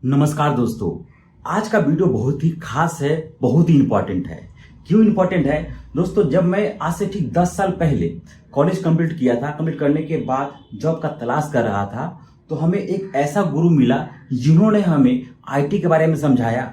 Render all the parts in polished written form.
नमस्कार दोस्तों, आज का वीडियो बहुत ही खास है, बहुत ही इंपॉर्टेंट है। क्यों इंपॉर्टेंट है दोस्तों? जब मैं आज से ठीक 10 साल पहले कॉलेज कंप्लीट किया था, कंप्लीट करने के बाद जॉब का तलाश कर रहा था, तो हमें एक ऐसा गुरु मिला जिन्होंने हमें आईटी के बारे में समझाया।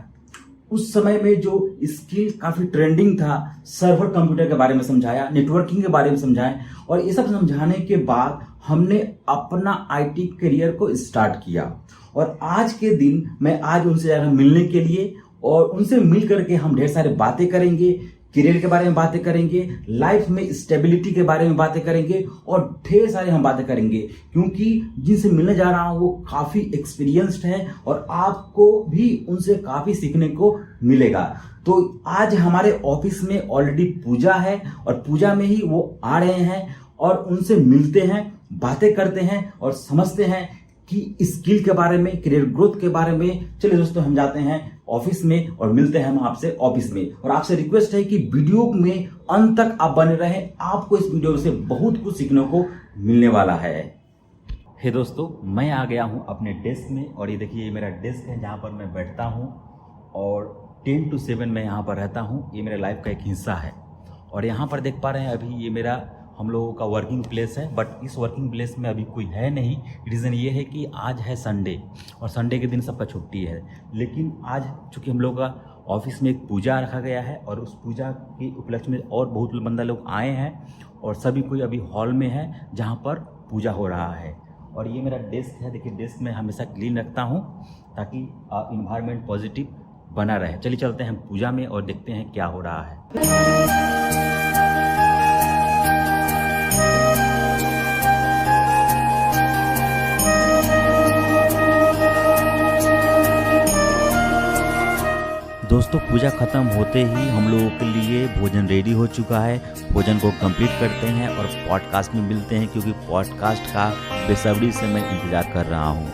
उस समय में जो स्किल काफी ट्रेंडिंग था, सर्वर कंप्यूटर के बारे में समझाया, नेटवर्किंग के बारे में समझाया, और ये सब समझाने के बाद हमने अपना आईटी करियर को स्टार्ट किया। और आज के दिन मैं आज उनसे जा रहा हूं मिलने के लिए, और उनसे मिल करके हम ढेर सारे बातें करेंगे, करियर के बारे में बातें करेंगे, लाइफ में स्टेबिलिटी के बारे में बातें करेंगे, और ढेर सारे हम बातें करेंगे। क्योंकि जिनसे मिलने जा रहा हूं वो काफी एक्सपीरियंस्ड है और आपको भी उनसे काफी सीखने को मिलेगा। तो आज हमारे ऑफिस में ऑलरेडी पूजा है, और पूजा में ही वो आ रहे हैं, और उनसे मिलते हैं, बातें करते हैं और समझते हैं कि स्किल के बारे में, करियर ग्रोथ के बारे में। चलिए दोस्तों, हम जाते हैं ऑफिस में और मिलते हैं हम आपसे ऑफिस में। और आपसे रिक्वेस्ट है कि वीडियो में अंत तक आप बने रहें, आपको इस वीडियो से बहुत कुछ सीखने को मिलने वाला है। हे दोस्तों, मैं आ गया हूं अपने डेस्क में, और ये देखिए, ये मेरा डेस्क है जहां पर मैं बैठता हूं, और 10 to 7 मैं यहां पर रहता हूं। ये मेरे लाइफ का एक हिस्सा है। और यहां पर देख पा रहे हैं, अभी ये मेरा हम लोगों का वर्किंग प्लेस है, बट इस वर्किंग प्लेस में अभी कोई है नहीं। रीज़न ये है कि आज है संडे, और संडे के दिन सबका छुट्टी है। लेकिन आज चूँकि हम लोग का ऑफिस में एक पूजा रखा गया है, और उस पूजा के उपलक्ष्य में और बहुत बंदा लोग आए हैं, और सभी कोई अभी हॉल में है जहाँ पर पूजा हो रहा है। और ये मेरा डेस्क है, देखिए डेस्क में हमेशा क्लीन रखता हूँ ताकि इन्वायरमेंट पॉजिटिव बना रहे। चलिए चलते हैं पूजा में और देखते हैं क्या हो रहा है। दोस्तों, पूजा खत्म होते ही हम लोगों के लिए भोजन रेडी हो चुका है। भोजन को कंप्लीट करते हैं और पॉडकास्ट में मिलते हैं, क्योंकि पॉडकास्ट का बेसब्री से मैं इंतजार कर रहा हूं।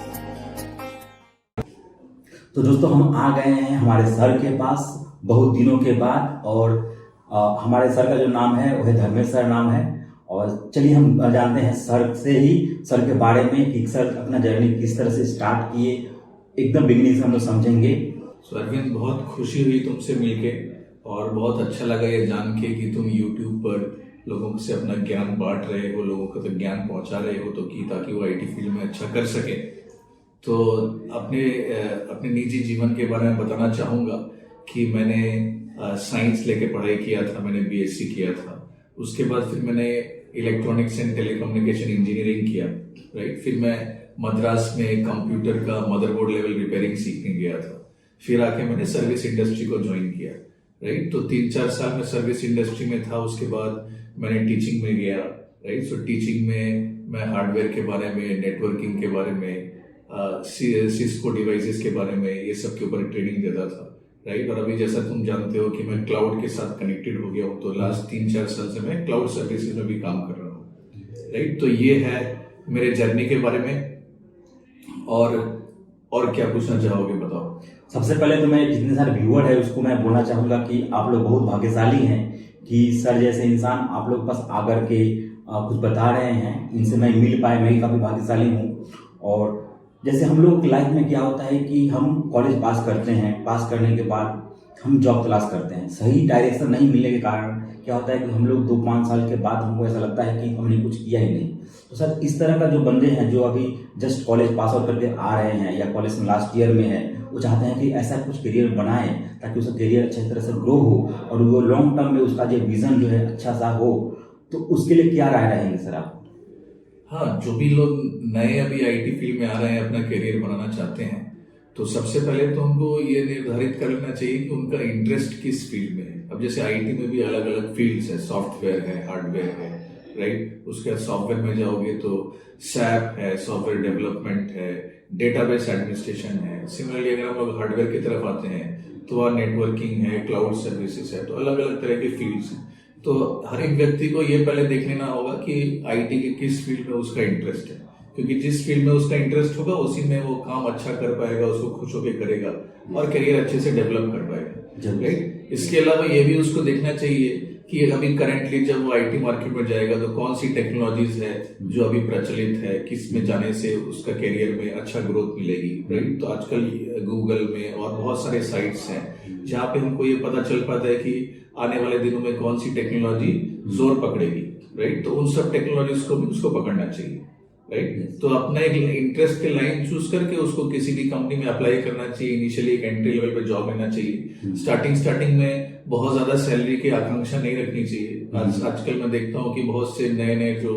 तो दोस्तों, हम आ गए हैं हमारे सर के पास बहुत दिनों के बाद, और हमारे सर का जो नाम है वह धर्मेश सर नाम है। और चलिए हम जानते हैं सर से ही, सर के बारे में, कि सर अपना जर्नी किस तरह से स्टार्ट किए, एकदम बिगिनिंग से हम लोग समझेंगे। अरविंद, बहुत खुशी हुई तुमसे मिलके, और बहुत अच्छा लगा ये जान के कि तुम YouTube पर लोगों से अपना ज्ञान बांट रहे हो, लोगों को तो ज्ञान पहुंचा रहे हो, तो कि ताकि वो आईटी फील्ड में अच्छा कर सके। तो अपने निजी जीवन के बारे में बताना चाहूँगा कि मैंने साइंस लेके पढ़ाई किया था, मैंने BSc किया था। उसके बाद फिर मैंने इलेक्ट्रॉनिक्स एंड टेलीकम्युनिकेशन इंजीनियरिंग किया, राइट। फिर मैं मद्रास में कंप्यूटर का मदरबोर्ड लेवल रिपेयरिंग सीखने गया था। फिर आके मैंने सर्विस इंडस्ट्री को ज्वाइन किया, राइट। तो 3-4 साल में सर्विस इंडस्ट्री में था। उसके बाद मैंने टीचिंग में गया, राइट। सो टीचिंग में मैं हार्डवेयर के बारे में, नेटवर्किंग के बारे में, सिस्को डिवाइसेस के बारे में, ये सब के ऊपर ट्रेनिंग देता था, राइट। और अभी जैसा तुम जानते हो कि मैं क्लाउड के साथ कनेक्टेड हो गया हूँ, तो लास्ट 3-4 साल से मैं क्लाउड सर्विसेज में भी काम कर रहा हूँ, राइट। तो ये है मेरे जर्नी के बारे में। और क्या पूछना चाहोगे, बताओ। सबसे पहले तो मैं जितने सारे व्यूअर है उसको मैं बोलना चाहूँगा कि आप लोग बहुत भाग्यशाली हैं कि सर जैसे इंसान आप लोग पास आकर के कुछ बता रहे हैं, इनसे मैं मिल पाए, मैं ही काफ़ी भाग्यशाली हूँ। और जैसे हम लोग की लाइफ में क्या होता है कि हम कॉलेज पास करते हैं, पास करने के बाद हम जॉब तलाश करते हैं। सही डायरेक्शन नहीं मिलने के कारण क्या होता है कि हम लोग 2-5 साल के बाद हमको ऐसा लगता है कि हमने कुछ किया ही नहीं। तो सर, इस तरह का जो बंदे हैं जो अभी जस्ट कॉलेज पास आउट करके आ रहे हैं, या कॉलेज में लास्ट ईयर में है, वो चाहते हैं कि ऐसा कुछ करियर बनाएं ताकि उसका करियर अच्छी तरह से ग्रो हो, और वो लॉन्ग टर्म में उसका जो विजन जो है अच्छा सा हो। तो उसके लिए क्या राय रहेंगे सर आप? हाँ, जो भी लोग नए अभी आईटी फील्ड में आ रहे हैं, अपना करियर बनाना चाहते हैं, तो सबसे पहले तो उनको ये निर्धारित कर लेना चाहिए कि उनका इंटरेस्ट किस फील्ड में है। अब जैसे आईटी में भी अलग अलग फील्ड्स है, सॉफ्टवेयर है, हार्डवेयर है, राइट। उसके बाद सॉफ्टवेयर में जाओगे तो सैप है, सॉफ्टवेयर डेवलपमेंट है, डेटाबेस एडमिनिस्ट्रेशन है। सिमिलरली अगर हम लोग हार्डवेयर की तरफ आते हैं तो वहाँ नेटवर्किंग है, क्लाउड सर्विसेज है। तो अलग अलग तरह के फील्ड्स हैं। तो हर एक व्यक्ति को ये पहले देख लेना होगा कि आईटी के किस फील्ड में उसका इंटरेस्ट है, क्योंकि जिस फील्ड में उसका इंटरेस्ट होगा उसी में वो काम अच्छा कर पाएगा, उसको खुश होकर करेगा और करियर अच्छे से डेवलप कर पाएगा, राइट। इसके अलावा ये भी उसको देखना चाहिए कि अभी करेंटली जब वो आईटी मार्केट में जाएगा तो कौन सी टेक्नोलॉजीज है जो अभी प्रचलित है, किस में जाने से उसका करियर में अच्छा ग्रोथ मिलेगी, राइट। तो आजकल गूगल में और बहुत सारे साइट्स हैं जहाँ पे हमको ये पता चल पाता है कि आने वाले दिनों में कौन सी टेक्नोलॉजी जोर पकड़ेगी, राइट। तो उन सब टेक्नोलॉजीज को भी उसको पकड़ना चाहिए, राइट। तो अपना एक इंटरेस्ट के लाइन चूज करके उसको किसी भी कंपनी में अप्लाई करना चाहिए। इनिशियली एक एंट्री लेवल पे जॉब लेना चाहिए। स्टार्टिंग में बहुत ज्यादा सैलरी की आकांक्षा नहीं रखनी चाहिए। आजकल मैं देखता हूँ कि बहुत से नए नए जो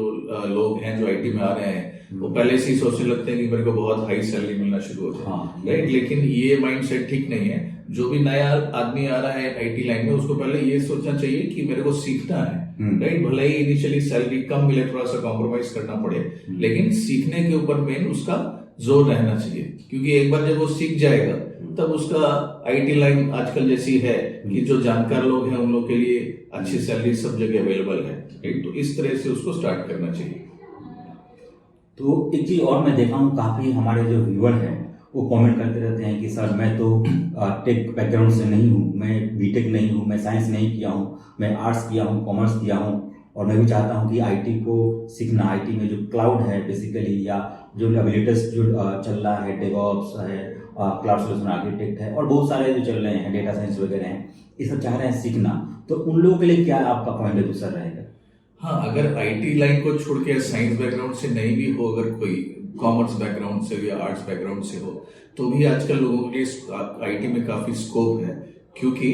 लोग हैं जो आईटी में आ रहे हैं वो पहले से ही सोचने लगते हैं कि मेरे को बहुत हाई सैलरी मिलना शुरू हो जाए, राइट। लेकिन ये माइंडसेट ठीक नहीं है। जो भी नया आदमी आ रहा है आईटी लाइन में उसको पहले ये सोचना चाहिए कि मेरे को सीखना है, राइट। भले ही इनिशियली सैलरी कम मिले, थोड़ा सा कॉम्प्रोमाइज करना पड़े, लेकिन सीखने के ऊपर मेन उसका जोर रहना चाहिए। क्योंकि एक बार जब वो सीख जाएगा तब उसका आईटी लाइन आजकल जैसी है कि जो जानकार लोग हैं उन लोग के लिए अच्छी सैलरी सब जगह अवेलेबल है, राइट। तो इस तरह से उसको स्टार्ट करना चाहिए। तो एक चीज और मैं देखा हूँ, काफी हमारे जो व्यूअर हैं वो कमेंट करते रहते हैं कि सर मैं तो टेक बैकग्राउंड से नहीं हूँ, मैं बीटेक नहीं हूँ, मैं साइंस नहीं किया हूँ, मैं आर्ट्स किया हूँ, कॉमर्स किया हूँ, और मैं भी चाहता हूँ कि आईटी को सीखना। आईटी में जो क्लाउड है बेसिकली, या जो अभी लेटेस्ट जो चल रहा है, डेवऑप्स है, क्लाउड सॉल्यूशन आर्किटेक्ट है, और बहुत सारे जो चल रहे हैं डेटा साइंस वगैरह हैं, ये सब चाह रहे हैं सीखना। तो उन लोगों के लिए क्या आपका पॉइंट ऑफ व्यू सर रहेगा? हाँ, अगर आईटी लाइन को छोड़ के साइंस बैकग्राउंड से नहीं भी हो, अगर कोई कॉमर्स बैकग्राउंड से या आर्ट्स बैकग्राउंड से हो, तो भी आजकल लोगों के लिए आईटी में काफी स्कोप है। क्योंकि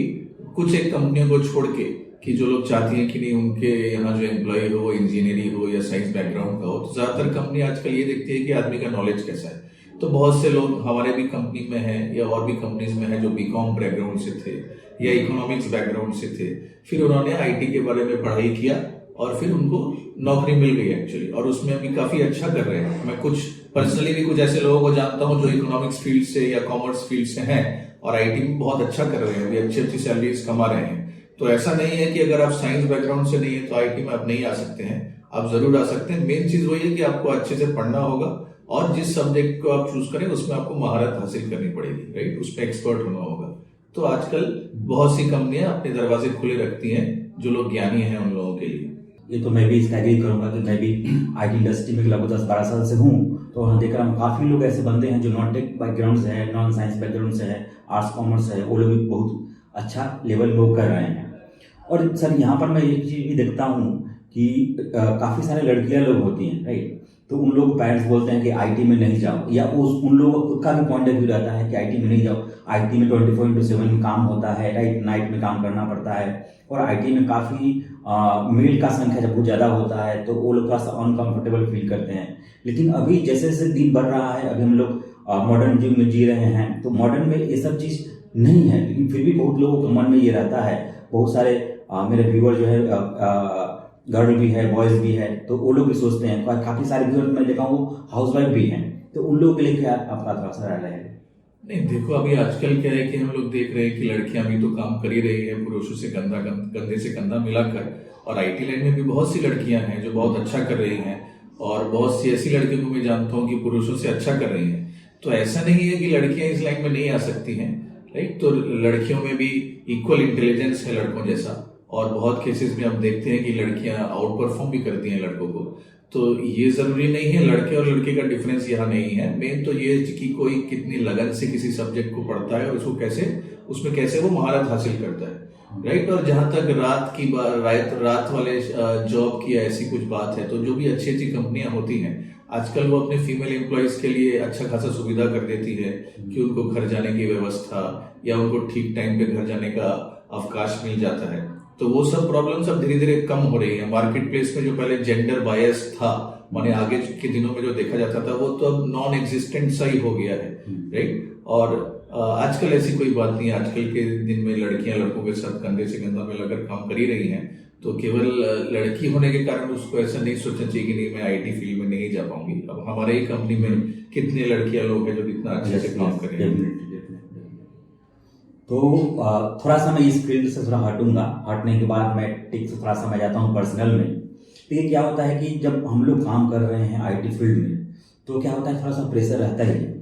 कुछ एक कंपनियों को छोड़ के कि जो लोग चाहती हैं कि नहीं उनके यहाँ जो एम्प्लॉय हो वो इंजीनियरिंग हो या साइंस बैकग्राउंड का हो, तो ज्यादातर कंपनी आजकल ये देखती है कि आदमी का नॉलेज कैसा है। तो बहुत से लोग हमारे भी कंपनी में हैं या और भी कंपनीज में हैं जो बीकॉम बैकग्राउंड से थे या इकोनॉमिक्स बैकग्राउंड से थे, फिर उन्होंने आईटी के बारे में पढ़ाई किया और फिर उनको नौकरी मिल गई एक्चुअली, और उसमें अभी काफी अच्छा कर रहे हैं। मैं कुछ पर्सनली भी कुछ ऐसे लोगों को जानता हूँ जो इकोनॉमिक्स फील्ड से या कॉमर्स फील्ड से हैं और आईटी में बहुत अच्छा कर रहे हैं, अभी अच्छी अच्छी सैलरीज कमा रहे हैं। तो ऐसा नहीं है कि अगर आप साइंस बैकग्राउंड से नहीं है तो आईटी में आप नहीं आ सकते हैं, आप जरूर आ सकते हैं। मेन चीज वही है कि आपको अच्छे से पढ़ना होगा और जिस सब्जेक्ट को आप चूज करें उसमें आपको महारत हासिल करनी पड़ेगी, राइट, उसमें एक्सपर्ट होना होगा। तो आजकल बहुत सी कंपनियां अपने दरवाजे खुले रखती हैं जो लोग ज्ञानी हैं उन लोगों के लिए। ये तो मैं भी इसका एग्री करूंगा कि मैं भी आईटी इंडस्ट्री में लगभग 10-12 साल से हूँ, तो वहाँ देख रहा हूँ काफ़ी लोग ऐसे बंदे हैं जो नॉन टेक बैकग्राउंड से है, नॉन साइंस बैकग्राउंड से है, आर्ट्स कॉमर्स है, वो लोग भी बहुत अच्छा लेवल में वो कर रहे हैं। और सर यहाँ पर मैं एक चीज़ भी देखता हूँ कि काफ़ी सारे लड़कियाँ लोग होती हैं, राइट। तो उन लोग पेरेंट्स बोलते हैं कि आईटी में नहीं जाओ, या उन लोगों का खुद का भी पॉइंट ऑफ व्यू रहता है कि आईटी में नहीं जाओ। आईटी में 24/7 काम होता है, राइट, नाइट में काम करना पड़ता है, और आईटी में काफ़ी मेल का संख्या जब बहुत ज़्यादा होता है तो वो लोग थोड़ा सा अनकंफर्टेबल फील करते हैं। लेकिन अभी जैसे जैसे दिन बढ़ रहा है, अभी हम लोग मॉडर्न युग में जी रहे हैं, तो मॉडर्न में ये सब चीज़ नहीं है, लेकिन फिर भी बहुत लोगों के मन में ये रहता है। बहुत सारे मेरे व्यूअर जो है गर्ल भी है, बॉयज भी है, तो वो लोग भी सोचते हैं। काफ़ी सारे व्यूअर मैं देखा हूँ हाउस वाइफ भी हैं, तो उन लोगों के लिए क्या आपका थोड़ा सा राय है? नहीं, देखो अभी आजकल क्या है कि हम लोग देख रहे हैं कि लड़कियां भी तो काम कर ही रही है पुरुषों से कंधे से कंधा मिलाकर, और आईटी लाइन में भी बहुत सी लड़कियां हैं जो बहुत अच्छा कर रही हैं, और बहुत सी ऐसी लड़कियों को मैं जानता हूँ कि पुरुषों से अच्छा कर रही हैं। तो ऐसा नहीं है कि लड़कियां इस लाइन में नहीं आ सकती हैं, राइट। तो लड़कियों में भी इक्वल इंटेलिजेंस है लड़कों जैसा, और बहुत केसेस में हम देखते हैं कि लड़कियां आउट परफॉर्म भी करती हैं लड़कों को। तो ये जरूरी नहीं है, लड़के और लड़के का डिफरेंस यहाँ नहीं है। मेन तो ये है कि कोई कितनी लगन से किसी सब्जेक्ट को पढ़ता है और उसको उसमें कैसे वो महारत हासिल करता है, राइट। और जहां तक रात वाले जॉब की ऐसी कुछ बात है, तो जो भी अच्छी अच्छी कंपनियां होती हैं आजकल वो अपने फीमेल एम्प्लॉयज के लिए अच्छा खासा सुविधा कर देती है कि उनको घर जाने की व्यवस्था या उनको ठीक टाइम पे घर जाने का अवकाश मिल जाता है। तो वो सब प्रॉब्लम्स अब धीरे धीरे कम हो रही है। मार्केट प्लेस में जो पहले जेंडर बायस था, माने आगे के दिनों में जो देखा जाता था, वो तो अब नॉन एग्जिस्टेंट सा ही हो गया है, राइट। और आजकल ऐसी कोई बात नहीं है। आजकल के दिन में लड़कियां लड़कों के साथ कंधे से कंधा मिलाकर काम कर ही रही हैं। तो केवल लड़की होने के कारण उसको ऐसा नहीं सोचना चाहिए कि नहीं मैं आईटी फील्ड में नहीं जा पाऊंगी। अब हमारे ही कंपनी में कितने लड़कियां लोग हैं जो कितना अच्छे से काम कर रहे हैं। तो थोड़ा सा मैं इस फील्ड से थोड़ा हटने के बाद मैं टेक से थोड़ा सा मैं जाता हूँ पर्सनल में। देखिए क्या होता है कि जब हम लोग काम कर रहे हैं आईटी फील्ड में, तो क्या होता है थोड़ा सा प्रेशर रहता ही है,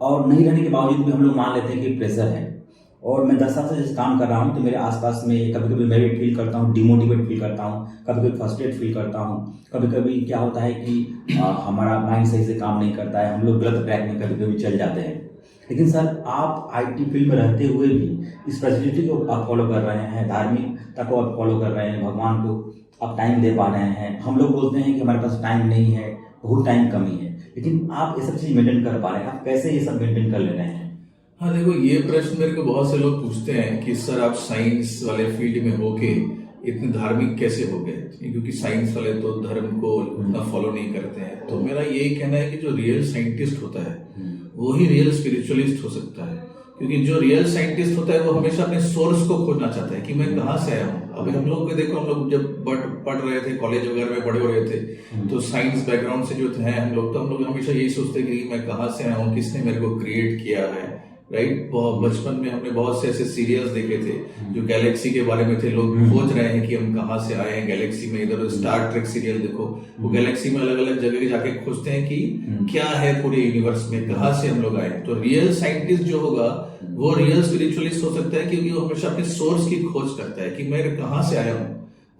और नहीं रहने के बावजूद भी हम लोग मान लेते हैं कि प्रेशर है। और मैं 10 साल से जिस काम कर रहा हूँ तो मेरे आसपास में कभी कभी मैं भी फील करता हूँ, डिमोटिवेट फील करता हूँ, कभी कभी फ्रस्ट्रेट फील करता हूँ। कभी कभी क्या होता है कि हमारा माइंड सही से काम नहीं करता है, हम लोग गलत ट्रैक में कभी कभी चल जाते हैं। लेकिन सर आप आईटी फील्ड में रहते हुए भी इस स्पिरिचुअलिटी को आप फॉलो कर रहे हैं, धार्मिकता को आप फॉलो कर रहे हैं, भगवान को आप टाइम दे पा रहे हैं। हम लोग बोलते हैं कि हमारे पास टाइम नहीं है, बहुत टाइम कमी है, लेकिन आप ये सब चीज़ मेंटेन कर पा रहे हैं। आप कैसे ये सब मेंटेन कर ले रहे हैं? हाँ देखो, ये प्रश्न मेरे को बहुत से लोग पूछते हैं कि सर आप साइंस वाले फील्ड में होके इतने धार्मिक कैसे हो गए, क्योंकि साइंस वाले तो धर्म को उतना फॉलो नहीं करते हैं। तो मेरा यही कहना है कि जो रियल साइंटिस्ट होता है वो ही रियल स्पिरिचुअलिस्ट हो सकता है, क्योंकि जो रियल साइंटिस्ट होता है वो हमेशा अपने सोर्स को खोजना चाहता है कि मैं कहाँ से आया हूँ। अभी हम लोग को देखो, हम लोग जब पढ़ रहे थे, कॉलेज वगैरह में बड़े हो रहे थे, तो साइंस बैकग्राउंड से जो थे हम लोग हमेशा यही सोचते हैं कि मैं कहाँ से आया हूँ, किसने मेरे को क्रिएट किया है, राइट। बचपन में हमने बहुत से ऐसे सीरियल्स देखे थे जो गैलेक्सी के बारे में थे। लोग खोज रहे हैं कि हम कहाँ से आए हैं गैलेक्सी में। इधर स्टार ट्रेक सीरियल देखो, वो गैलेक्सी में अलग अलग जगह जाके खोजते हैं कि क्या है पूरे यूनिवर्स में, कहाँ से हम लोग आए। तो रियल साइंटिस्ट जो होगा वो रियल स्पिरिचुअलिस्ट हो सकता है, क्योंकि वो हमेशा अपने सोर्स की खोज करता है कि मैं कहाँ से आया हूँ,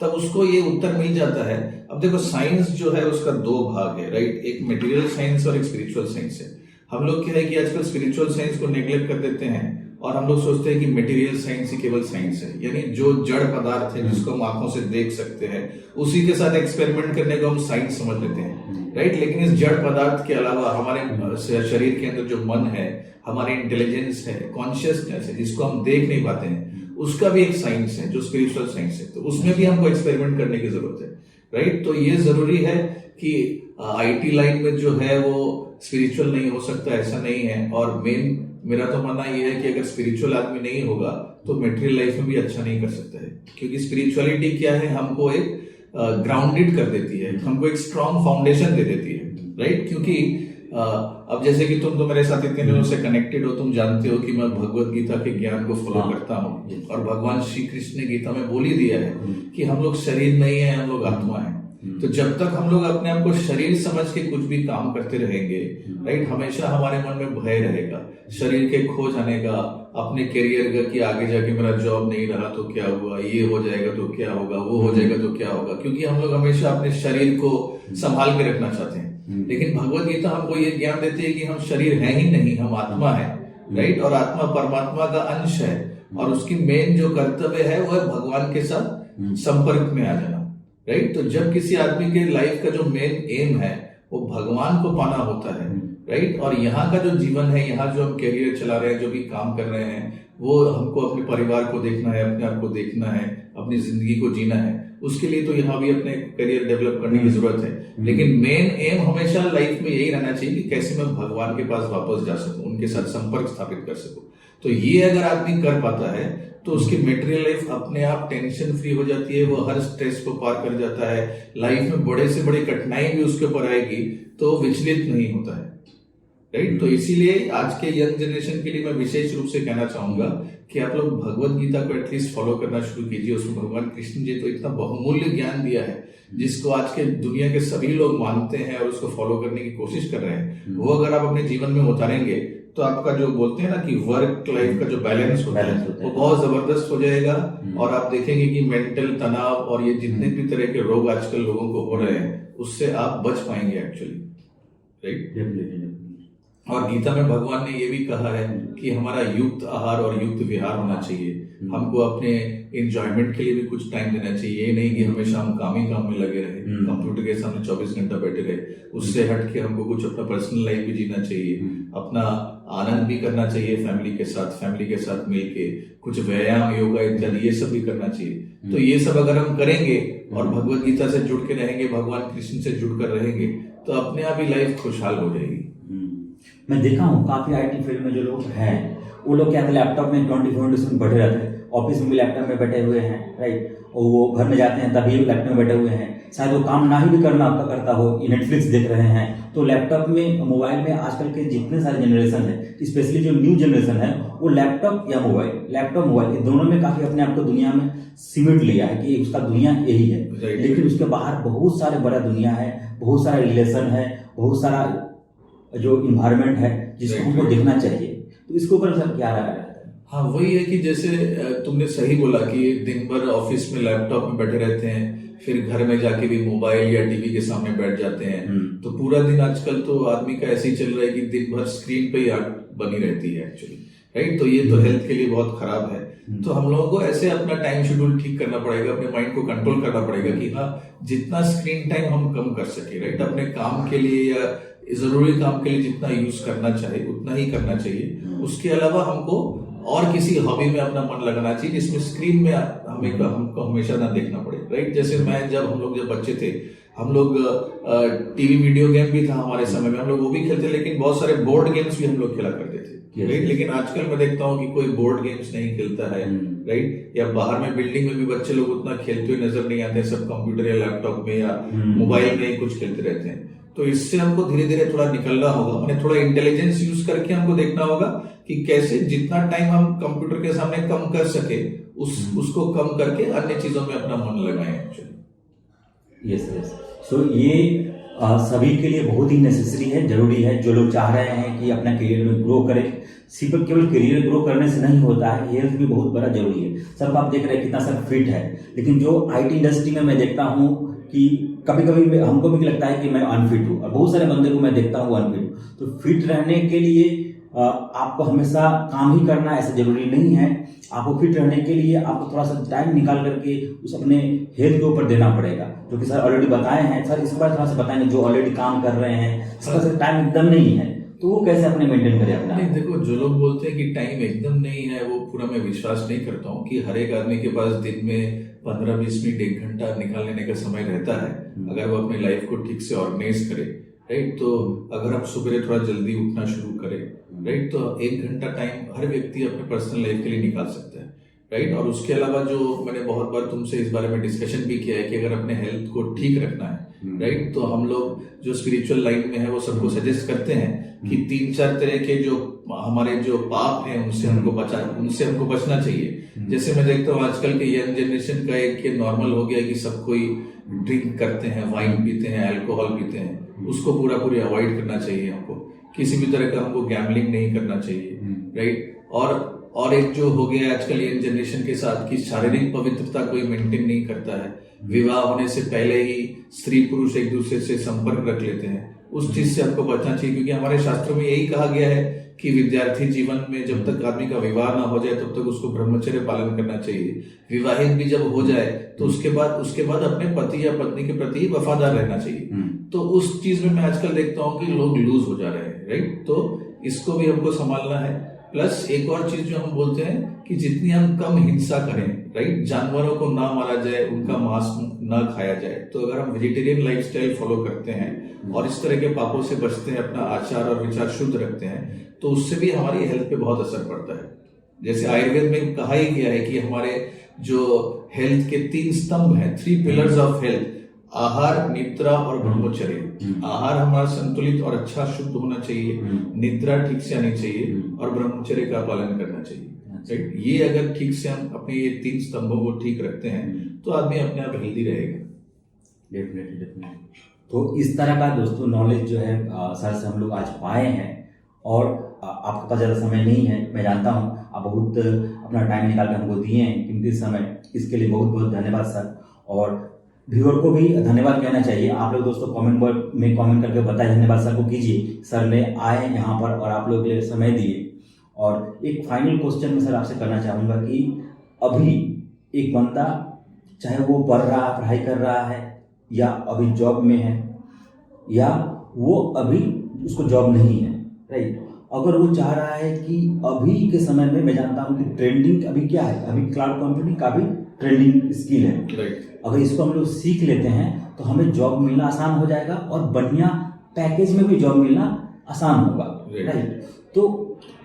तब उसको ये उत्तर मिल जाता है। अब देखो, साइंस जो है उसका दो भाग है, राइट। एक मटेरियल साइंस और एक स्पिरिचुअल साइंस है। हम लोग क्या है कि आजकल स्पिरिचुअल साइंस को नेग्लेक्ट कर देते हैं और हम लोग सोचते हैं कि मटेरियल साइंस ही केवल साइंस है, यानी जो जड़ पदार्थ है जिसको हम आंखों से देख सकते हैं उसी के साथ एक्सपेरिमेंट करने को हम साइंस समझ लेते हैं, राइट। लेकिन इस जड़ पदार्थ के अलावा हमारे शरीर के अंदर जो मन है, हमारी इंटेलिजेंस है, कॉन्शियसनेस है, जिसको हम देख नहीं पाते हैं, उसका भी एक साइंस है जो स्पिरिचुअल साइंस है। तो उसमें भी हमको एक्सपेरिमेंट करने की जरूरत है, राइट। तो ये जरूरी है कि आईटी लाइन में जो है वो स्पिरिचुअल नहीं हो सकता, ऐसा नहीं है। और मेरा तो मानना ये है कि अगर स्पिरिचुअल आदमी नहीं होगा तो मटेरियल लाइफ में भी अच्छा नहीं कर सकता है, क्योंकि स्पिरिचुअलिटी क्या है, हमको एक ग्राउंडेड कर देती है, हमको एक स्ट्रॉन्ग फाउंडेशन दे देती है, राइट। क्योंकि अब जैसे कि तुम तो मेरे साथ इतने दिनों से कनेक्टेड हो, तुम जानते हो कि मैं भगवत गीता के ज्ञान को फॉलो करता हूँ, और भगवान श्री कृष्ण ने गीता में बोल ही दिया है कि हम लोग शरीर नहीं है, हम लोग आत्मा है। तो जब तक हम लोग अपने आप को शरीर समझ के कुछ भी काम करते रहेंगे, राइट, हमेशा हमारे मन में भय रहेगा शरीर के खो जाने का, अपने करियर का, कि आगे जाके मेरा जॉब नहीं रहा तो क्या हुआ, ये हो जाएगा तो क्या होगा, वो हो जाएगा तो क्या होगा, क्योंकि हम लोग हमेशा अपने शरीर को संभाल के रखना चाहते हैं। लेकिन भगवत गीता हमको ये ज्ञान देती है कि हम शरीर है ही नहीं, हम आत्मा है, राइट। और आत्मा परमात्मा का अंश है, और उसकी मेन जो कर्तव्य है वो है भगवान के साथ संपर्क में आ जाना, राइट। तो जब किसी आदमी के लाइफ का जो मेन एम है वो भगवान को पाना होता है, राइट। और यहाँ का जो जीवन है, यहाँ जो हम करियर चला रहे हैं, जो भी काम कर रहे हैं, वो हमको अपने परिवार को देखना है, अपने आप को देखना है, अपनी जिंदगी को जीना है। उसके लिए तो यहाँ भी अपने करियर डेवलप करने की जरूरत है। लेकिन मेन एम हमेशा लाइफ में यही रहना चाहिए कि कैसे मैं भगवान के पास वापस जा सकूं, उनके साथ संपर्क स्थापित कर सकूं। तो ये अगर आदमी कर पाता है तो उसकी मटेरियल लाइफ अपने आप टेंशन फ्री हो जाती है, वो हर स्ट्रेस को पार कर जाता है, लाइफ में बड़े से बड़ी कठिनाई भी उसके ऊपर आएगी तो विचलित नहीं होता है, राइट। तो इसीलिए आज के यंग जनरेशन के लिए मैं विशेष रूप से कहना चाहूंगा कि आप लोग भगवत गीता को एटलीस्ट फॉलो करना शुरू कीजिए। उसमें भगवान कृष्ण जी तो इतना बहुमूल्य ज्ञान दिया है जिसको आज के दुनिया के सभी लोग मानते हैं और उसको फॉलो करने की कोशिश कर रहे हैं। वो अगर आप अपने जीवन में उतारेंगे तो आपका जो बोलते हैं ना कि वर्क लाइफ का जो बैलेंस होता है वो बहुत जबरदस्त हो जाएगा, और आप देखेंगे कि मेंटल तनाव और ये जितने भी तरह के रोग आजकल लोगों को हो रहे हैं उससे आप बच पाएंगे एक्चुअली, राइट। और गीता में भगवान ने ये भी कहा है कि हमारा युक्त आहार और युक्त विहार होना चाहिए। हमको अपने एंजॉयमेंट के लिए भी कुछ टाइम देना चाहिए। ये नहीं कि हमेशा हम काम ही काम में लगे रहे, कंप्यूटर के सामने 24 घंटा बैठे रहे। उससे हट के हमको कुछ अपना पर्सनल लाइफ भी जीना चाहिए, अपना आनंद भी करना चाहिए फैमिली के साथ मिलके, कुछ व्यायाम, योगा इत्यादि ये सब भी करना चाहिए। तो ये सब अगर हम करेंगे और भगवत गीता से जुड़ के रहेंगे, भगवान कृष्ण से जुड़कर रहेंगे, तो अपने आप ही लाइफ खुशहाल हो जाएगी। मैं देखा हूँ काफी आईटी फील्ड में जो लोग हैं वो लोग क्या लैपटॉप में 24 बैठे रहते हैं, ऑफिस में भी लैपटॉप में बैठे हुए हैं, राइट। और वो घर में जाते हैं तभी लैपटॉप में बैठे हुए हैं, शायद वो काम ना भी करता हो, नेटफ्लिक्स देख रहे हैं। तो लैपटॉप में, मोबाइल में आजकल के जितने सारे जनरेशन है, स्पेशली जो न्यू जनरेशन है, वो लैपटॉप मोबाइल ये दोनों में काफी अपने आप को दुनिया में सिमट लिया है कि उसका दुनिया यही है। लेकिन उसके बाहर बहुत सारे बड़ा दुनिया है, बहुत सारा रिलेशन है, बहुत सारा जो इन्वायरमेंट है जिसको हमको देखना चाहिए। तो इसके ऊपर सर क्या राय है? हाँ, वही है कि जैसे तुमने सही बोला कि दिन भर ऑफिस में लैपटॉप में बैठे रहते हैं, फिर घर में जाके भी मोबाइल या टीवी के सामने बैठ जाते हैं। तो पूरा दिन आजकल तो आदमी का ऐसे ही चल रहा है कि दिन भर स्क्रीन पे ही आंख बनी रहती है एक्चुअली, राइट। तो ये तो हेल्थ के लिए बहुत खराब है। तो हम लोगों को ऐसे अपना टाइम शेड्यूल ठीक करना पड़ेगा, अपने माइंड को कंट्रोल करना पड़ेगा कि हाँ, जितना स्क्रीन टाइम हम कम कर सके, राइट। अपने काम के लिए या जरूरी काम के लिए जितना यूज करना चाहिए उतना ही करना चाहिए। उसके अलावा हमको और किसी हॉबी में अपना मन लगाना चाहिए जिसमें स्क्रीन में हमको हमेशा ना देखना पड़े, राइट। जैसे हम लोग जब बच्चे थे, हम लोग टीवी वीडियो गेम भी था हमारे समय में, हम लोग वो भी खेलते, लेकिन बहुत सारे बोर्ड गेम्स भी हम लोग खेला करते थे, राइट। लेकिन आजकल मैं देखता हूँ कि कोई बोर्ड गेम्स नहीं खेलता है, राइट। या बाहर में बिल्डिंग में भी बच्चे लोग उतना खेलते हुए नजर नहीं आते, सब कंप्यूटर या लैपटॉप में या मोबाइल में ही कुछ खेलते रहते हैं। तो इससे हमको धीरे धीरे थोड़ा निकलना होगा, मैंने थोड़ा इंटेलिजेंस यूज करके हमको देखना होगा कि कैसे जितना टाइम हम कंप्यूटर के सामने कम कर सके उसको कम करके अन्य चीजों में अपना मन लगाएं एक्चुअली। Yes yes. सो ये सभी के लिए बहुत ही नेसेसरी है, जरूरी है। जो लोग चाह रहे हैं कि अपना करियर में ग्रो करें, सिर्फ केवल करियर ग्रो करने से नहीं होता है, हेल्थ भी बहुत बड़ा जरूरी है। सर आप देख रहे हैं कितना सर फिट है, लेकिन जो आईटी इंडस्ट्री में मैं देखता हूँ कि कभी कभी हमको भी लगता है कि मैं अनफिट हूँ, और बहुत सारे बंदे को मैं देखता हूँ अनफिट हूँ। तो फिट रहने के लिए आपको हमेशा काम ही करना ऐसा जरूरी नहीं है। आपको फिट रहने के लिए आपको थोड़ा सा टाइम निकाल करके उस अपने हेल्थ के ऊपर देना पड़ेगा, जो कि सर ऑलरेडी बताए हैं। सर इस बार थोड़ा सा बताएंगे, जो ऑलरेडी काम कर रहे हैं इसका सर टाइम एकदम नहीं है, तो वो कैसे अपने मेंटेन करें अपना? नहीं, देखो, जो लोग बोलते हैं कि टाइम एकदम नहीं है, वो पूरा मैं विश्वास नहीं करता हूँ कि हर एक आदमी के पास दिन में 15-20 मिनट 1 घंटा निकाल लेने का समय रहता है, अगर वो अपनी लाइफ को ठीक से ऑर्गेनाइज करे, राइट। तो अगर आप सुबह थोड़ा जल्दी उठना शुरू करें, राइट, तो 1 घंटा टाइम हर व्यक्ति अपने पर्सनल लाइफ के लिए निकाल सकता है, राइट। और उसके अलावा जो मैंने बहुत बार तुमसे इस बारे में डिस्कशन भी किया है कि अगर अपने हेल्थ को ठीक रखना है, राइट, तो हम लोग जो स्पिरिचुअल लाइन में है वो सबको सजेस्ट करते हैं कि 3-4 तरह के जो हमारे जो पाप हैं उनसे हमको बचना चाहिए। जैसे मैं देखता हूँ आजकल के यंग जनरेशन का एक ये नॉर्मल हो गया कि सब कोई ड्रिंक करते हैं, वाइन पीते हैं, अल्कोहल पीते हैं, उसको पूरी अवॉइड करना चाहिए हमको। किसी भी तरह का हमको गैम्बलिंग नहीं करना चाहिए, राइट। और एक जो हो गया आजकल यंग जनरेशन के साथ कि शारीरिक पवित्रता कोई मेंटेन नहीं करता है, विवाह होने से पहले ही स्त्री पुरुष एक दूसरे से संपर्क रख लेते हैं, उस चीज से हमको बचना चाहिए। क्योंकि हमारे शास्त्रों में यही कहा गया है कि विद्यार्थी जीवन में जब तक आदमी का विवाह ना हो जाए तब तक उसको ब्रह्मचर्य पालन करना चाहिए। विवाहित भी जब हो जाए तो उसके बाद अपने पति या पत्नी के प्रति वफादार रहना चाहिए। तो उस चीज में मैं आजकल देखता हूँ कि लोग लूज हो जा रहे हैं, राइट। तो इसको भी हमको संभालना है। प्लस एक और चीज जो हम बोलते हैं कि जितनी हम कम हिंसा करें, राइट, जानवरों को ना मारा जाए, उनका मांस ना खाया जाए। तो अगर हम वेजिटेरियन लाइफस्टाइल फॉलो करते हैं और इस तरह के पापों से बचते हैं, अपना आचार और विचार शुद्ध रखते हैं, तो उससे भी हमारी हेल्थ पे बहुत असर पड़ता है। जैसे आयुर्वेद में कहा ही गया है कि हमारे जो हेल्थ के 3 स्तंभ हैं, 3 पिलर्स ऑफ हेल्थ, आहार, निद्रा और ब्रह्मचर्य। आहार हमारा संतुलित और अच्छा शुद्ध होना चाहिए, निद्रा ठीक से आनी चाहिए और ब्रह्मचर्य का पालन करना चाहिए, राइट। ये अगर ठीक से हम अपने ये 3 स्तंभों को ठीक रखते हैं तो आदमी अपने आप हेल्दी रहेगा। डेफिनेटली। तो इस तरह का दोस्तों नॉलेज जो है सर से हम लोग आज पाए हैं, और आपके पास ज़्यादा समय नहीं है, मैं जानता हूँ आप बहुत अपना टाइम निकाल कर हमको दिए हैं कीमती समय, इसके लिए बहुत बहुत धन्यवाद सर। और व्यूअर को भी धन्यवाद कहना चाहिए। आप लोग दोस्तों कमेंट में कमेंट करके बताइए, धन्यवाद सर को कीजिए, सर ने आए यहाँ पर और आप लोग के लिए समय दिए। और एक फाइनल क्वेश्चन मैं सर आपसे करना चाहूँगा कि अभी एक बंदा, चाहे वो पढ़ रहा है, पढ़ाई कर रहा है, या अभी जॉब में है, या वो अभी उसको जॉब नहीं है, राइट, अगर वो चाह रहा है कि अभी के समय में, मैं जानता हूँ कि ट्रेंडिंग अभी क्या है, अभी क्लाउड कंप्यूटिंग का भी ट्रेंडिंग स्किल है, राइट। अगर इसको हम लोग सीख लेते हैं तो हमें जॉब मिलना आसान हो जाएगा और बढ़िया पैकेज में भी जॉब मिलना आसान होगा, राइट। तो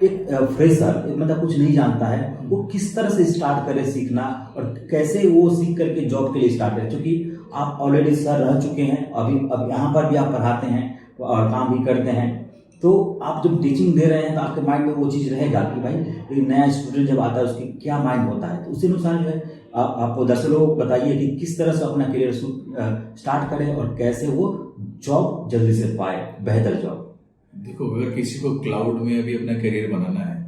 एक फ्रेशर, मतलब कुछ नहीं जानता है, वो किस तरह से स्टार्ट करे सीखना, और कैसे वो सीख करके जॉब के लिए स्टार्ट करे? क्योंकि आप ऑलरेडी सर रह चुके हैं, अब यहाँ पर भी आप पढ़ाते हैं और काम भी करते हैं, तो आप जब टीचिंग दे रहे हैं तो आपके माइंड में वो चीज़ रहेगा कि भाई एक नया स्टूडेंट जब आता है उसकी क्या माइंड होता है। तो उसी अनुसार जो है आप दर्शकों को बताइए कि किस तरह से अपना करियर स्टार्ट करें और कैसे वो जॉब जल्दी से पाए, बेहतर जॉब। देखो, अगर किसी को क्लाउड में अभी अपना करियर बनाना है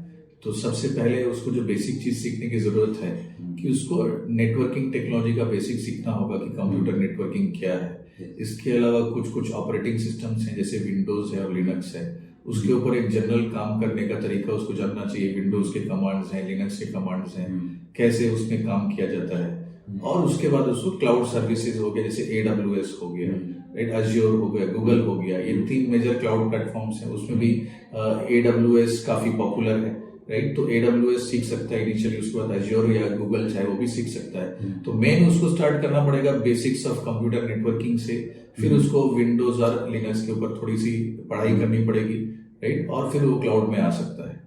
तो सबसे पहले उसको जो बेसिक चीज सीखने की जरूरत है कि उसको नेटवर्किंग टेक्नोलॉजी का बेसिक सीखना होगा कि कंप्यूटर नेटवर्किंग क्या है। इसके अलावा कुछ कुछ ऑपरेटिंग सिस्टम्स हैं जैसे विंडोज है और लिनक्स है, उसके ऊपर एक जनरल काम करने का तरीका उसको जानना चाहिए। विंडोज के कमांड्स हैं, लिनक्स के कमांड्स हैं, कैसे उसमें काम किया जाता है। और उसके बाद उसको क्लाउड सर्विसेज हो गया जैसे AWS हो गया, राइट, अज्योर हो गया, गूगल हो गया, ये 3 मेजर क्लाउड प्लेटफॉर्म्स हैं। उसमें भी AWS काफी पॉपुलर है, राइट, तो AWS सीख सकता है इनिशियली, उसके बाद अज्योर या गूगल चाहे वो भी सीख सकता है। तो मेन उसको स्टार्ट करना पड़ेगा बेसिक्स ऑफ कंप्यूटर नेटवर्किंग से, फिर उसको विंडोज और लिनक्स के ऊपर थोड़ी सी पढ़ाई करनी पड़ेगी, राइट, और फिर वो क्लाउड में आ सकता है।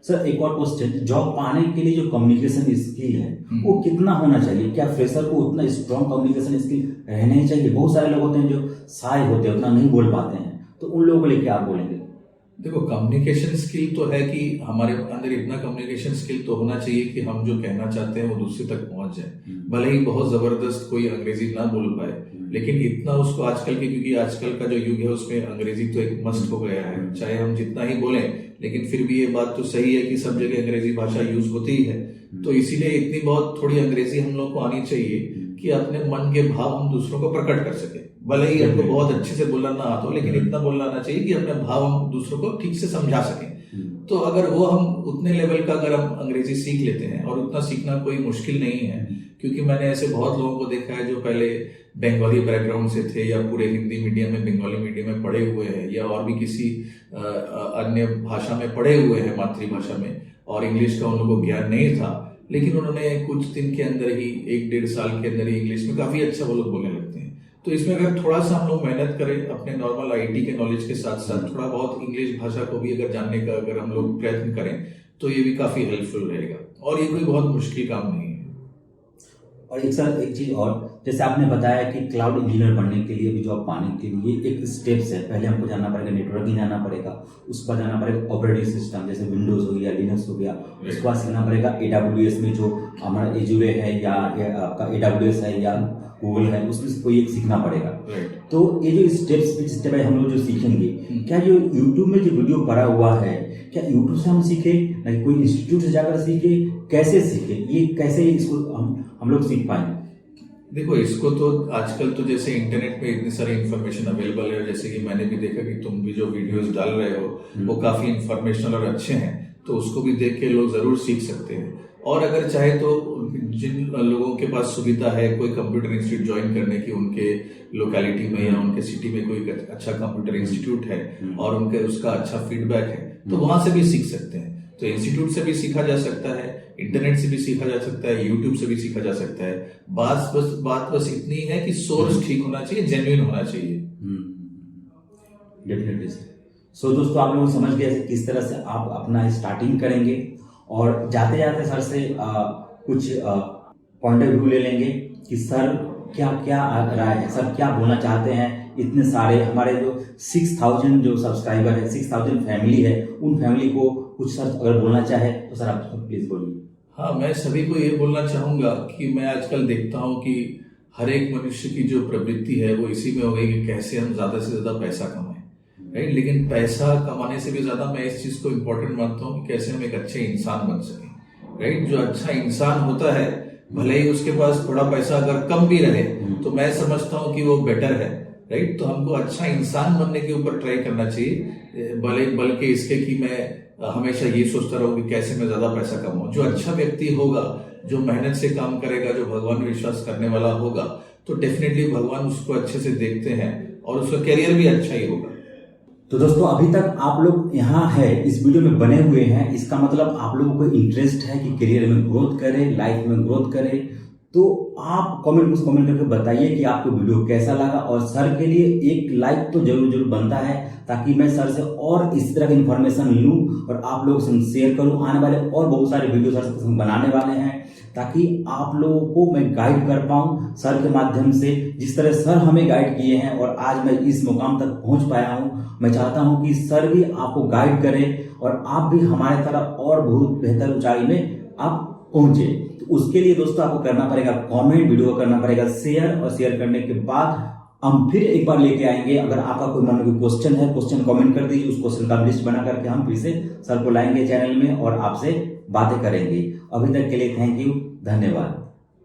सर एक और क्वेश्चन, जॉब पाने के लिए जो कम्युनिकेशन स्किल है वो कितना होना चाहिए? क्या फ्रेशर को उतना स्ट्रॉन्ग कम्युनिकेशन स्किल रहना ही चाहिए? बहुत सारे लोग होते हैं जो शाय होते हैं, उतना नहीं बोल पाते हैं, तो उन लोगों के लिए क्या आप बोलेंगे? देखो, कम्युनिकेशन स्किल तो है कि हमारे अंदर इतना कम्युनिकेशन स्किल तो होना चाहिए कि हम जो कहना चाहते हैं वो दूसरे तक पहुंच जाए। भले ही बहुत जबरदस्त कोई अंग्रेजी ना बोल पाए, लेकिन इतना उसको आजकल के, क्योंकि आजकल का जो युग है उसमें अंग्रेजी तो एक मस्ट हो गया है, चाहे हम जितना ही बोलें, लेकिन फिर भी ये बात तो सही है कि सब जगह अंग्रेजी भाषा यूज होती ही है। तो इसीलिए इतनी बहुत थोड़ी अंग्रेजी हम लोग को आनी चाहिए कि अपने मन के भाव हम दूसरों को प्रकट कर सके। भले ही हमको बहुत अच्छे से बोलना ना आता हो, लेकिन इतना बोलना आना चाहिए कि अपने भाव हम दूसरों को ठीक से समझा सकें। तो अगर वो हम उतने लेवल का अगर हम अंग्रेजी सीख लेते हैं, और उतना सीखना कोई मुश्किल नहीं है, क्योंकि मैंने ऐसे बहुत लोगों को देखा है जो पहले बंगाली बैकग्राउंड से थे या पूरे हिंदी मीडियम में, बंगाली मीडियम में पढ़े हुए हैं, या और भी किसी अन्य भाषा में पढ़े हुए हैं, मातृभाषा में, और इंग्लिश का उन लोगों को ज्ञान नहीं था, लेकिन उन्होंने कुछ दिन के अंदर ही, 1-1.5 साल के अंदर ही इंग्लिश में काफी अच्छा वो लोग बोलने लगते हैं। तो इसमें अगर थोड़ा सा हम लोग मेहनत करें, अपने नॉर्मल IT के नॉलेज के साथ साथ थोड़ा बहुत इंग्लिश भाषा को भी अगर जानने का अगर हम लोग प्रयत्न करें, तो ये भी काफी हेल्पफुल रहेगा, और ये कोई बहुत मुश्किल काम नहीं है। और एक सर एक चीज और, जैसे आपने बताया कि क्लाउड इंजीनियर बनने के लिए भी, जॉब पाने के लिए एक स्टेप्स है, पहले हमको जानना पड़ेगा, नेटवर्किंग जाना पड़ेगा, उसके बाद जाना पड़ेगा ऑपरेटिंग सिस्टम जैसे विंडोज हो गया, लिनक्स हो गया, उसके बाद सीखना पड़ेगा AWS में जो हमारा एजुरे है या आपका AWS है या गूगल है, उसमें कोई एक सीखना पड़ेगा। तो ये जो स्टेप बाय हम लोग जो सीखेंगे, क्या जो यूट्यूब में जो वीडियो पड़ा हुआ है, क्या यूट्यूब से हम सीखे ना कोई इंस्टीट्यूट से जाकर सीखे? कैसे सीखे? ये कैसे इसको हम लोग सीख पाएंगे? देखो, इसको तो आजकल तो जैसे इंटरनेट पे इतनी सारी इन्फॉर्मेशन अवेलेबल है, जैसे कि मैंने भी देखा कि तुम भी जो वीडियोस डाल रहे हो वो काफी इंफॉर्मेशनल और अच्छे हैं, तो उसको भी देख के लोग जरूर सीख सकते हैं। और अगर चाहे तो जिन लोगों के पास सुविधा है कोई कंप्यूटर इंस्टीट्यूट ज्वाइन करने की, उनके लोकेलिटी में या उनके सिटी में कोई अच्छा कंप्यूटर इंस्टीट्यूट है और उनके उसका अच्छा फीडबैक है, तो वहां से भी सीख सकते हैं। तो इंस्टीट्यूट से भी सीखा जा सकता है, इंटरनेट से भी सीखा जा सकता है, यूट्यूब से भी सीखा जा सकता है। बात बस इतनी है कि सोर्स ठीक होना चाहिए, जेन्युइन होना चाहिए। Definitely sir. सो दोस्तों, आप लोग समझ गए किस तरह से आप अपना स्टार्टिंग करेंगे, और जाते जाते सर से कुछ पॉइंट ऑफ व्यू ले लेंगे कि सर क्या क्या राय है, सर क्या बोलना चाहते हैं। इतने सारे हमारे जो 6000 जो सब्सक्राइबर है, 6000 फैमिली है, उन फैमिली को कुछ सर अगर बोलना चाहे तो सर आप प्लीज बोलिए। हाँ, मैं सभी को ये बोलना चाहूंगा कि मैं आजकल देखता हूँ कि हर एक मनुष्य की जो प्रवृत्ति है वो इसी में हो गई कि कैसे हम ज्यादा से ज्यादा पैसा कमाएं, राइट। लेकिन पैसा कमाने से भी ज्यादा मैं इस चीज को इम्पोर्टेंट मानता हूँ कि कैसे हम एक अच्छे इंसान बन सकें, राइट। जो अच्छा इंसान होता है, भले ही उसके पास थोड़ा पैसा अगर कम भी रहे, तो मैं समझता हूँ कि वो बेटर है, राइट। तो हमको अच्छा इंसान बनने के ऊपर ट्राई करना चाहिए, बल्कि इसके कि मैं हमेशा ये सोचता रहूं कि कैसे मैं ज्यादा पैसा कमाऊं। जो अच्छा व्यक्ति होगा, जो मेहनत से काम करेगा, जो भगवान में विश्वास करने वाला होगा, तो डेफिनेटली भगवान उसको अच्छे से देखते हैं और उसका करियर भी अच्छा ही होगा। तो दोस्तों, अभी तक आप लोग यहाँ है इस वीडियो में बने हुए हैं, इसका मतलब आप लोगों को इंटरेस्ट है कि करियर में ग्रोथ करें, लाइफ में ग्रोथ करें। तो आप कमेंट करके बताइए कि आपको वीडियो कैसा लगा, और सर के लिए एक लाइक तो जरूर बनता है, ताकि मैं सर से और इस तरह की इन्फॉर्मेशन लूं और आप लोगों से शेयर करूं। आने वाले और बहुत सारे वीडियो सर से बनाने वाले हैं, ताकि आप लोगों को मैं गाइड कर पाऊं सर के माध्यम से। जिस तरह सर हमें गाइड किए हैं और आज मैं इस मुकाम तक पहुंच पाया हूं, मैं चाहता हूं कि सर भी आपको गाइड करें और आप भी हमारे तरह और बहुत बेहतर ऊंचाई में आप पहुंचे। तो उसके लिए दोस्तों आपको करना पड़ेगा कमेंट, वीडियो को करना पड़ेगा शेयर, और शेयर करने के बाद हम फिर एक बार लेके आएंगे। अगर आपका कोई मन में कोई क्वेश्चन है, क्वेश्चन कमेंट कर दीजिए, उस क्वेश्चन का लिस्ट बना करके हम फिर से सर को लाएंगे चैनल में और आपसे बातें करेंगे। अभी तक के लिए थैंक यू, धन्यवाद।